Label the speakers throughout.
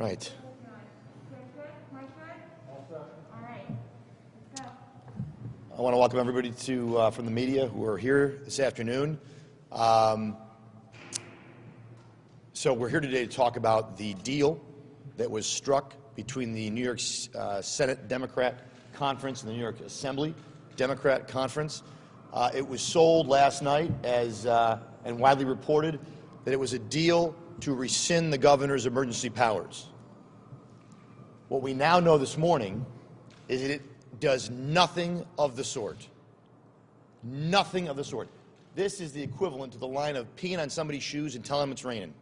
Speaker 1: Right. I want to welcome everybody from the media who are here this afternoon. So we're here today to talk about the deal that was struck between the New York Senate Democrat Conference and the New York Assembly Democrat Conference. It was sold last night and widely reported that it was a deal to rescind the governor's emergency powers. What we now know this morning is that it does nothing of the sort. Nothing of the sort. This is the equivalent to the line of peeing on somebody's shoes and telling them it's raining.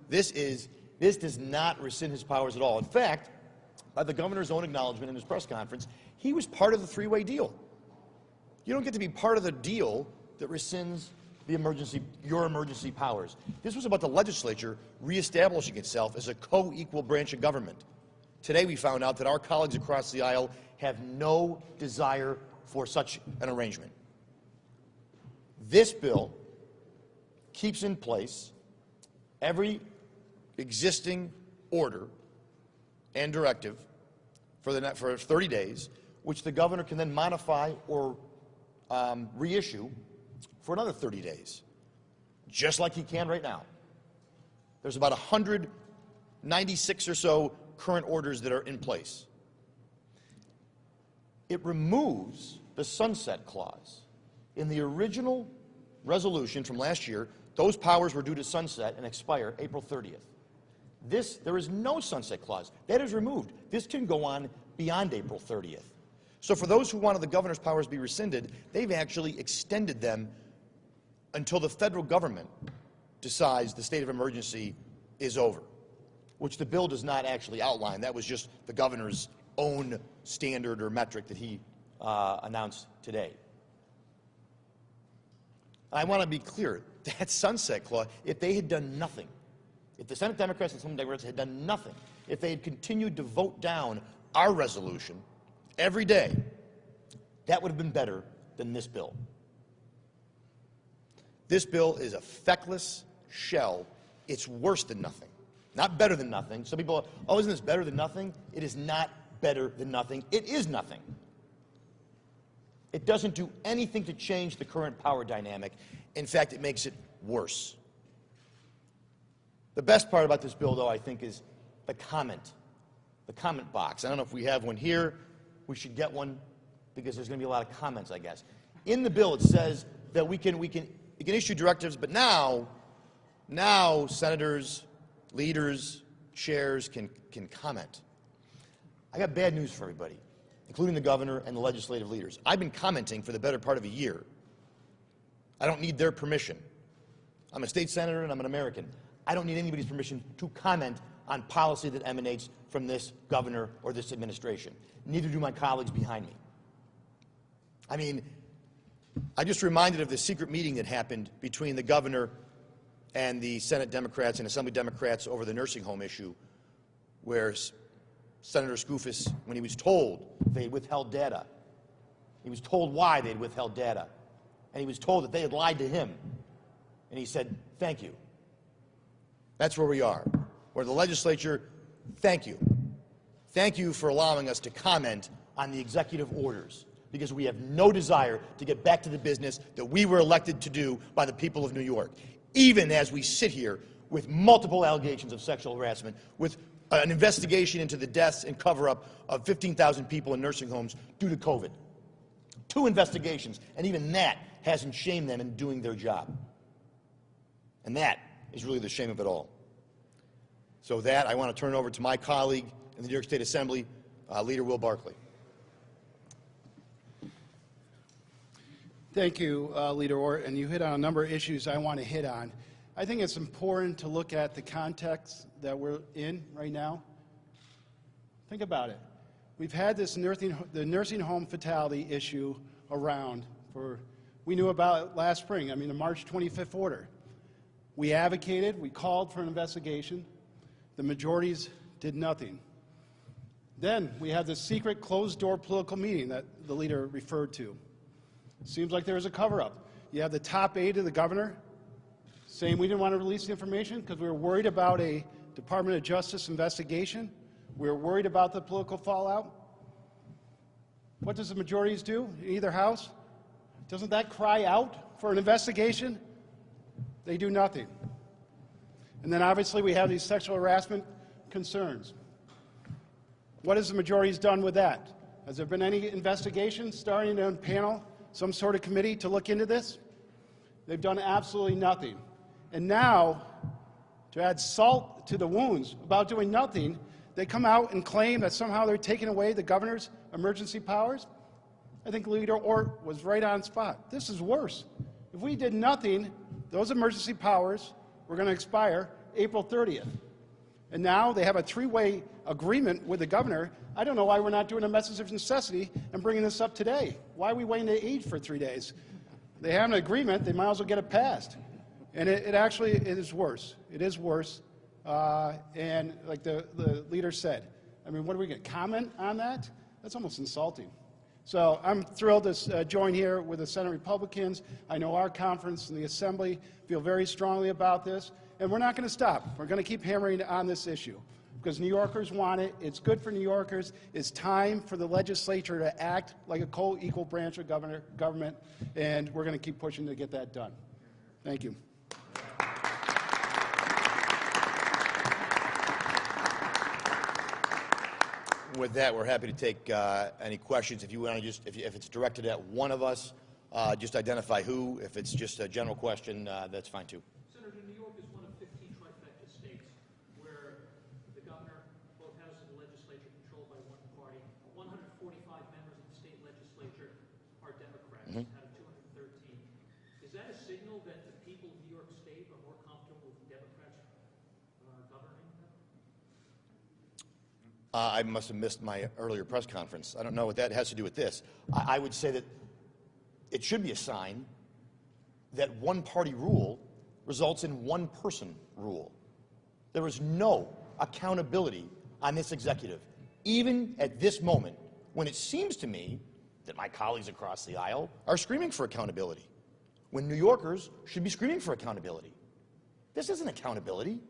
Speaker 1: This does not rescind his powers at all. In fact, by the governor's own acknowledgement in his press conference, he was part of the three-way deal. You don't get to be part of the deal that rescinds your emergency powers. This was about the legislature reestablishing itself as a co-equal branch of government. Today we found out that our colleagues across the aisle have no desire for such an arrangement. This bill keeps in place every existing order and directive for 30 days, which the governor can then modify or reissue for another 30 days, just like he can right now. There's about 196 or so current orders that are in place. It removes the sunset clause. In the original resolution from last year, those powers were due to sunset and expire April 30th. There is no sunset clause. That is removed. This can go on beyond April 30th. So for those who wanted the governor's powers to be rescinded, they've actually extended them until the federal government decides the state of emergency is over, which the bill does not actually outline. That was just the governor's own standard or metric that he announced today. I want to be clear, that sunset clause, if they had done nothing, if the Senate Democrats and some Democrats had done nothing, if they had continued to vote down our resolution every day, that would have been better than this bill. This bill is a feckless shell. It's worse than nothing. Not better than nothing. Some people, oh, isn't this better than nothing? It is not better than nothing. It is nothing. It doesn't do anything to change the current power dynamic. In fact, it makes it worse. The best part about this bill, though, I think, is the comment box. I don't know if we have one here. We should get one because there's going to be a lot of comments, I guess. In the bill, it says that we can issue directives, but now senators, leaders, chairs can comment. I got bad news for everybody, including the governor and the legislative leaders. I've been commenting for the better part of a year. I don't need their permission. I'm a state senator and I'm an American. I don't need anybody's permission to comment on policy that emanates from this governor or this administration. Neither do my colleagues behind me. I mean, I'm just reminded of the secret meeting that happened between the governor and the Senate Democrats and Assembly Democrats over the nursing home issue, where Senator Skoufis, when he was told they had withheld data, he was told why they had withheld data, and he was told that they had lied to him, and he said, thank you. That's where we are, where the legislature, thank you. Thank you for allowing us to comment on the executive orders, because we have no desire to get back to the business that we were elected to do by the people of New York, even as we sit here with multiple allegations of sexual harassment, with an investigation into the deaths and cover-up of 15,000 people in nursing homes due to COVID. 2 investigations, and even that hasn't shamed them in doing their job. And that is really the shame of it all. So that, I want to turn it over to my colleague in the New York State Assembly, Leader Will Barkley.
Speaker 2: Thank you, Leader Ort, and you hit on a number of issues I want to hit on. I think it's important to look at the context that we're in right now. Think about it. We've had the nursing home fatality issue around we knew about it last spring, the March 25th order. We advocated, we called for an investigation. The majorities did nothing. Then we had this secret closed-door political meeting that the leader referred to. Seems like there was a cover-up. You have the top aide of the governor saying we didn't want to release the information because we were worried about a Department of Justice investigation. We're worried about the political fallout. What does the majorities do in either house? Doesn't that cry out for an investigation? They do nothing. And then obviously we have these sexual harassment concerns. What has the majorities done with that? Has there been any investigation starting on a panel, some sort of committee to look into this? They've done absolutely nothing. And now, to add salt to the wounds about doing nothing, they come out and claim that somehow they're taking away the governor's emergency powers. I think Leader Ort was right on spot. This is worse. If we did nothing, those emergency powers were going to expire April 30th. And now they have a three-way agreement with the governor. I don't know why we're not doing a message of necessity and bringing this up today. Why are we waiting to aid for 3 days? They have an agreement. They might as well get it passed. And it actually is worse. It is worse. And like the leader said, I mean, what are we going to comment on that? That's almost insulting. So I'm thrilled to join here with the Senate Republicans. I know our conference and the Assembly feel very strongly about this. And we're not going to stop. We're going to keep hammering on this issue because New Yorkers want it. It's good for New Yorkers. It's time for the legislature to act like a co-equal branch of government, and we're going to keep pushing to get that done. Thank you.
Speaker 1: With that, we're happy to take any questions. If you want to just, if it's directed at one of us, just identify who. If it's just a general question, that's fine too.
Speaker 3: Senator, New York is one of 15 trifecta states where the governor both houses of the legislature controlled by one party. 145 members of the state legislature are Democrats out of 213. Is that a signal that the people of New York State are more comfortable with Democrats governing them?
Speaker 1: I must have missed my earlier press conference. I don't know what that has to do with this. I would say that it should be a sign that one-party rule results in one-person rule. There is no accountability on this executive, even at this moment, when it seems to me that my colleagues across the aisle are screaming for accountability, when New Yorkers should be screaming for accountability. This isn't accountability.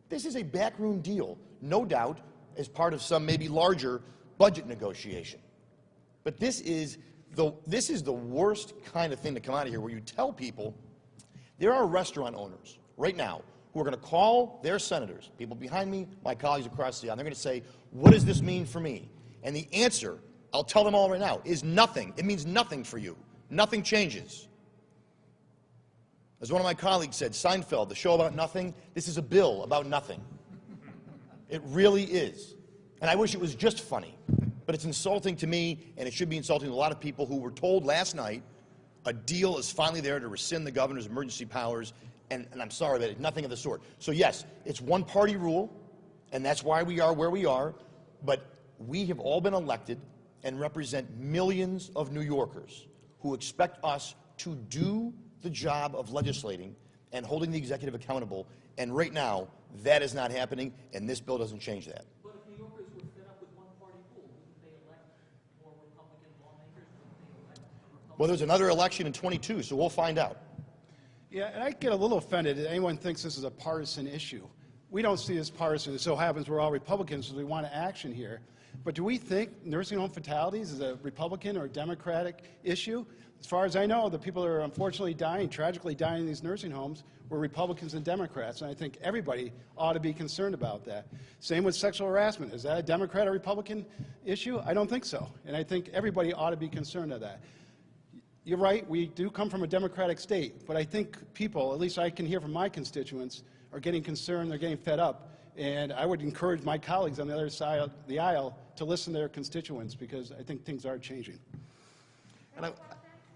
Speaker 1: This is a backroom deal, no doubt, as part of some maybe larger budget negotiation. But this is the worst kind of thing to come out of here, where you tell people, there are restaurant owners right now who are going to call their senators, people behind me, my colleagues across the aisle, and they're going to say, what does this mean for me? And the answer, I'll tell them all right now, is nothing. It means nothing for you. Nothing changes. As one of my colleagues said, Seinfeld, the show about nothing, this is a bill about nothing. It really is. And I wish it was just funny. But it's insulting to me, and it should be insulting to a lot of people who were told last night a deal is finally there to rescind the governor's emergency powers, and I'm sorry, but it's nothing of the sort. So yes, it's one-party rule, and that's why we are where we are, but we have all been elected and represent millions of New Yorkers who expect us to do the job of legislating and holding the executive accountable, and right now, that is not happening, and this bill doesn't change that.
Speaker 3: But if New Yorkers were fed up with one-party rule, wouldn't they elect more Republican lawmakers? Wouldn't they elect Republican?
Speaker 1: Well, there's another election in 22, so we'll find out.
Speaker 2: Yeah, and I get a little offended that anyone thinks this is a partisan issue. We don't see this partisan. It so happens we're all Republicans, so we want action here. But do we think nursing home fatalities is a Republican or Democratic issue? As far as I know, the people that are unfortunately dying, tragically dying in these nursing homes, were Republicans and Democrats, and I think everybody ought to be concerned about that. Same with sexual harassment. Is that a Democrat or Republican issue? I don't think so, and I think everybody ought to be concerned of that. You're right, we do come from a Democratic state, but I think people, at least I can hear from my constituents, are getting concerned, they're getting fed up, and I would encourage my colleagues on the other side of the aisle to listen to their constituents, because I think things are changing.
Speaker 1: And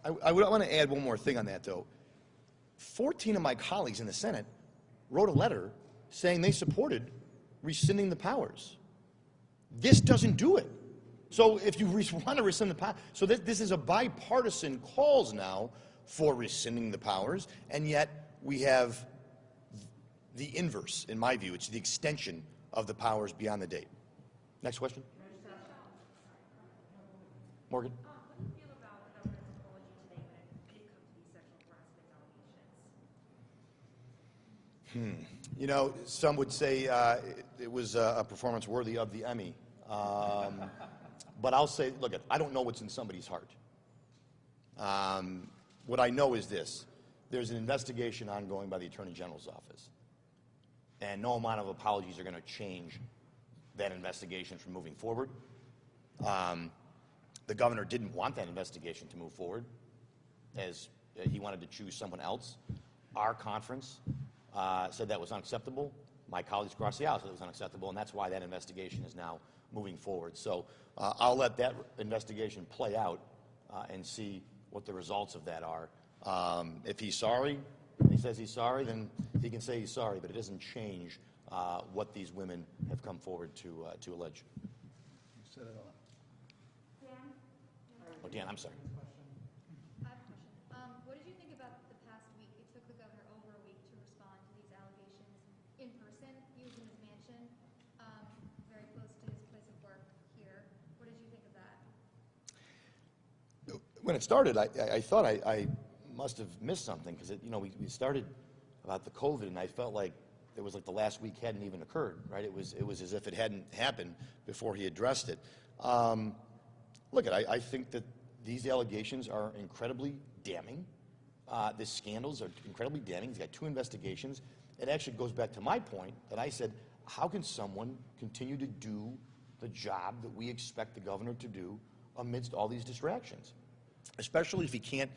Speaker 1: I would want to add one more thing on that, though. 14 of my colleagues in the Senate wrote a letter saying they supported rescinding the powers. This doesn't do it. So if you want to rescind the power, so this is a bipartisan cause now for rescinding the powers, and yet we have the inverse, in my view. It's the extension of the powers beyond the date. Next question. Morgan.
Speaker 4: What do you feel about the governor's apology today when it did come to these sexual harassment allegations?
Speaker 1: You know, some would say it was a performance worthy of the Emmy. But I'll say, look, I don't know what's in somebody's heart. What I know is this. There's an investigation ongoing by the Attorney General's office. And no amount of apologies are going to change that investigation from moving forward. The governor didn't want that investigation to move forward, as he wanted to choose someone else. Our conference said that was unacceptable. My colleagues across the aisle said it was unacceptable, and that's why that investigation is now moving forward. So I'll let that investigation play out and see what the results of that are. If he's sorry, and he says he's sorry, then he can say he's sorry, but it doesn't change what these women have come forward to allege.
Speaker 2: You said it all.
Speaker 4: Dan?
Speaker 1: Oh, Dan, I'm sorry.
Speaker 5: I have a question. What did you think about the past week? It took the governor over a week to respond to these allegations in person. He was in his mansion, very close to his place of work here. What did you think of that?
Speaker 1: When it started, I thought I must have missed something because you know we started about the COVID, and I felt like it was like the last week hadn't even occurred, right? It was as if it hadn't happened before he addressed it. Look, I think that these allegations are incredibly damning. The scandals are incredibly damning. He's got 2 investigations. It actually goes back to my point that I said, how can someone continue to do the job that we expect the governor to do amidst all these distractions? Especially if he can't,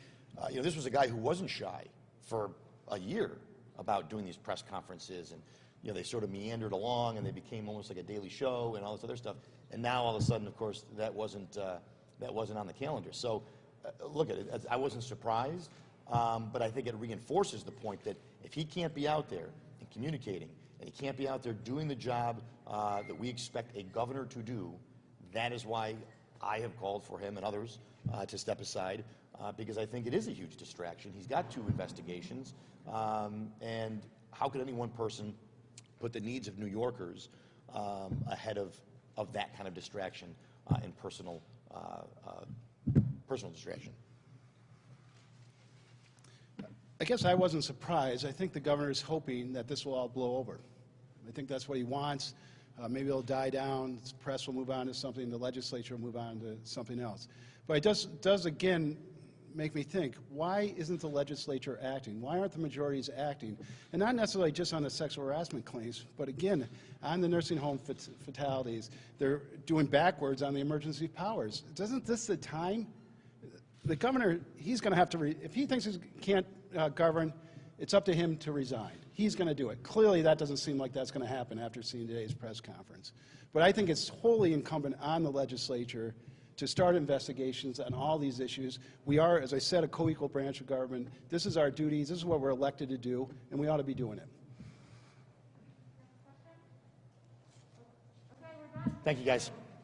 Speaker 1: you know, this was a guy who wasn't shy for a year about doing these press conferences, and you know, they sort of meandered along and they became almost like a daily show and all this other stuff. And now all of a sudden, of course, that wasn't on the calendar. So look at it, I wasn't surprised, but I think it reinforces the point that if he can't be out there and communicating, and he can't be out there doing the job that we expect a governor to do, that is why I have called for him and others to step aside, because I think it is a huge distraction. He's got 2 investigations, and how could any one person put the needs of New Yorkers ahead of that kind of distraction and personal distraction?
Speaker 2: I guess I wasn't surprised. I think the governor is hoping that this will all blow over. I think that's what he wants. Maybe it'll die down, the press will move on to something, the legislature will move on to something else. But it does again make me think, why isn't the legislature acting? Why aren't the majorities acting? And not necessarily just on the sexual harassment claims, but again, on the nursing home fatalities. They're doing backwards on the emergency powers. Isn't this the time? The governor, he's going to have to, if he thinks he can't govern, it's up to him to resign. He's going to do it. Clearly, that doesn't seem like that's going to happen after seeing today's press conference. But I think it's wholly incumbent on the legislature to start investigations on all these issues. We are, as I said, a co-equal branch of government. This is our duties. This is what we're elected to do, and we ought to be doing it.
Speaker 4: Okay, we're done.
Speaker 1: Thank you, guys.